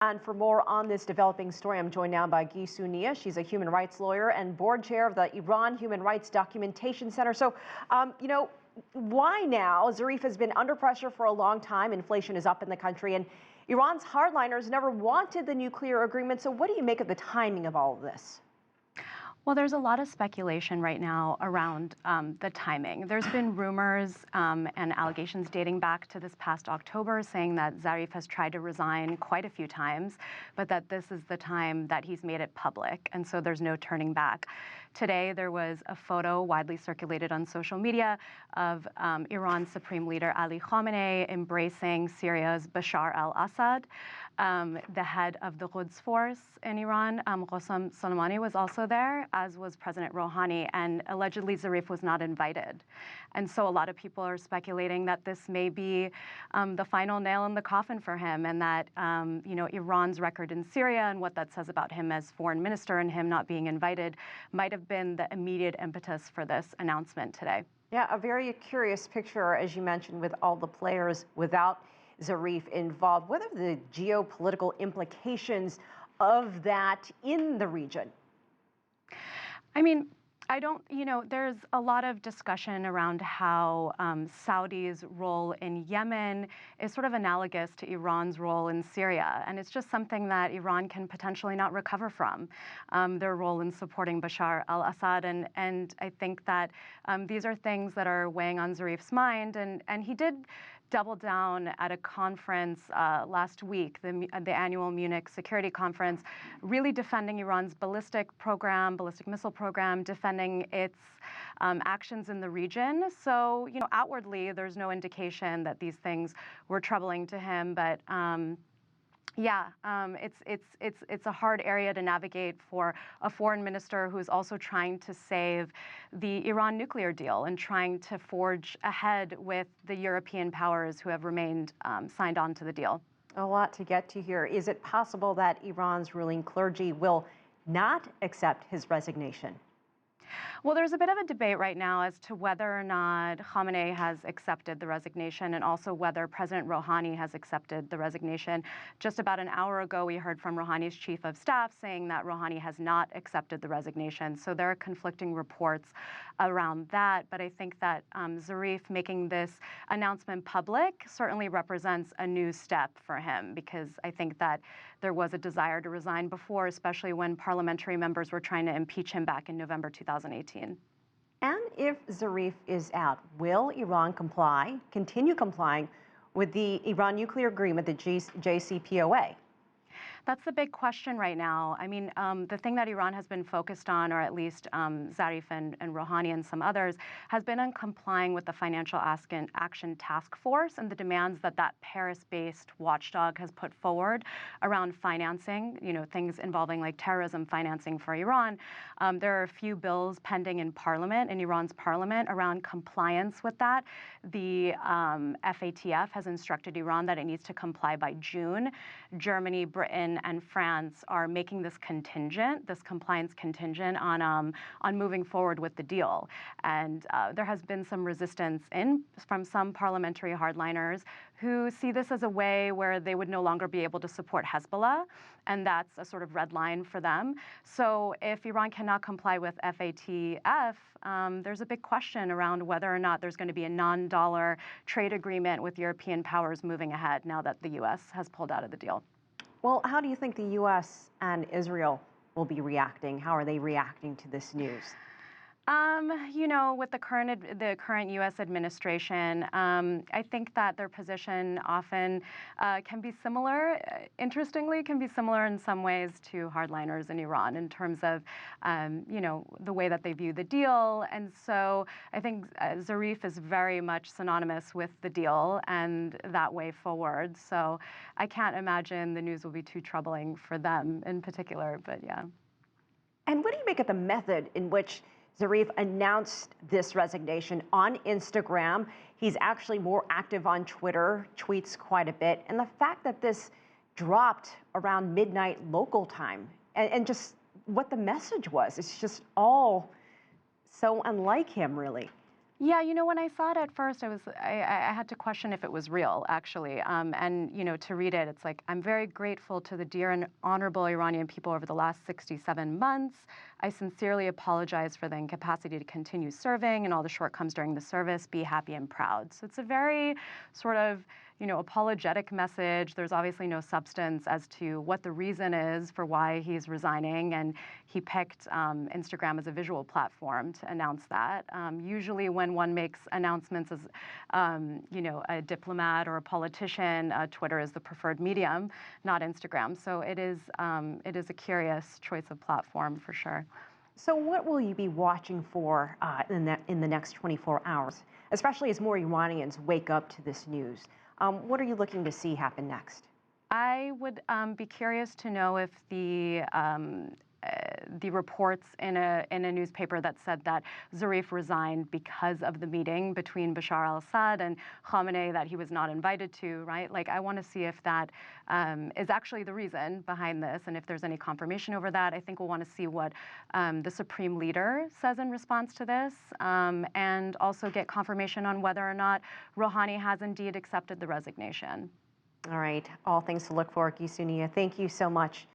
And for more on this developing story, I'm joined now by Gissou Nia. She's a human rights lawyer and board chair of the Iran Human Rights Documentation Center. So, why now? Zarif has been under pressure for a long time. Inflation is up in the country, and Iran's hardliners never wanted the nuclear agreement. So what do you make of the timing of all of this? Well, there's a lot of speculation right now around the timing. There's been rumors and allegations dating back to this past October saying that Zarif has tried to resign quite a few times, but that this is the time that he's made it public, and so there's no turning back. Today, there was a photo widely circulated on social media of Iran's Supreme Leader Ali Khamenei embracing Syria's Bashar al-Assad. The head of the Quds force in Iran, Qasem Soleimani, was also there, as was President Rouhani, and allegedly Zarif was not invited. And so a lot of people are speculating that this may be the final nail in the coffin for him, and that Iran's record in Syria and what that says about him as foreign minister and him not being invited might have been the immediate impetus for this announcement today. Yeah, a very curious picture, as you mentioned, with all the players without Zarif involved. What are the geopolitical implications of that in the region? I mean, there's a lot of discussion around how Saudi's role in Yemen is sort of analogous to Iran's role in Syria. And it's just something that Iran can potentially not recover from, their role in supporting Bashar al-Assad. And I think that these are things that are weighing on Zarif's mind. And he did double down at a conference last week, the annual Munich Security Conference, really defending Iran's ballistic missile program, defending its actions in the region. So, outwardly, there's no indication that these things were troubling to him, but it's a hard area to navigate for a foreign minister who's also trying to save the Iran nuclear deal and trying to forge ahead with the European powers who have remained signed on to the deal. A lot to get to here. Is it possible that Iran's ruling clergy will not accept his resignation? Well, there's a bit of a debate right now as to whether or not Khamenei has accepted the resignation and also whether President Rouhani has accepted the resignation. Just about an hour ago, we heard from Rouhani's chief of staff saying that Rouhani has not accepted the resignation. So there are conflicting reports around that. But I think that Zarif making this announcement public certainly represents a new step for him, because I think that there was a desire to resign before, especially when parliamentary members were trying to impeach him back in November 2018. And if Zarif is out, will Iran continue complying with the Iran nuclear agreement, the JCPOA? That's the big question right now. I mean, the thing that Iran has been focused on, or at least Zarif and Rouhani and some others, has been on complying with the Financial Action Task Force and the demands that Paris-based watchdog has put forward around financing, things involving like terrorism financing for Iran. There are a few bills pending in Iran's parliament around compliance with that. The FATF has instructed Iran that it needs to comply by June. Germany, Britain, and France are making this compliance contingent on moving forward with the deal. And there has been some resistance from some parliamentary hardliners who see this as a way where they would no longer be able to support Hezbollah, and that's a sort of red line for them. So if Iran cannot comply with FATF, there's a big question around whether or not there's going to be a non-dollar trade agreement with European powers moving ahead now that the U.S. has pulled out of the deal. Well, how do you think the U.S. and Israel will be reacting? How are they reacting to this news? With the current U.S. administration, I think that their position often can be similar. Interestingly, can be similar in some ways to hardliners in Iran in terms of, the way that they view the deal. And so I think Zarif is very much synonymous with the deal and that way forward. So I can't imagine the news will be too troubling for them in particular. But yeah. And what do you make of the method in which Zarif announced this resignation on Instagram? He's actually more active on Twitter, tweets quite a bit. And the fact that this dropped around midnight local time and just what the message was, it's just all so unlike him, really. Yeah, when I saw it at first, I had to question if it was real, actually. And to read it, it's like, I'm very grateful to the dear and honorable Iranian people over the last 67 months. I sincerely apologize for the incapacity to continue serving and all the shortcomings during the service. Be happy and proud. So it's a very sort of apologetic message. There's obviously no substance as to what the reason is for why he's resigning, and he picked Instagram as a visual platform to announce that. Usually, when one makes announcements as, a diplomat or a politician, Twitter is the preferred medium, not Instagram. So it is a curious choice of platform for sure. So what will you be watching for in the next 24 hours, especially as more Iranians wake up to this news? What are you looking to see happen next? I would be curious to know if the reports in a newspaper that said that Zarif resigned because of the meeting between Bashar al-Assad and Khamenei that he was not invited to, right? Like, I want to see if that is actually the reason behind this, and if there's any confirmation over that. I think we'll want to see what the supreme leader says in response to this, and also get confirmation on whether or not Rouhani has indeed accepted the resignation. All right, all things to look for, Gissou Nia. Thank you so much.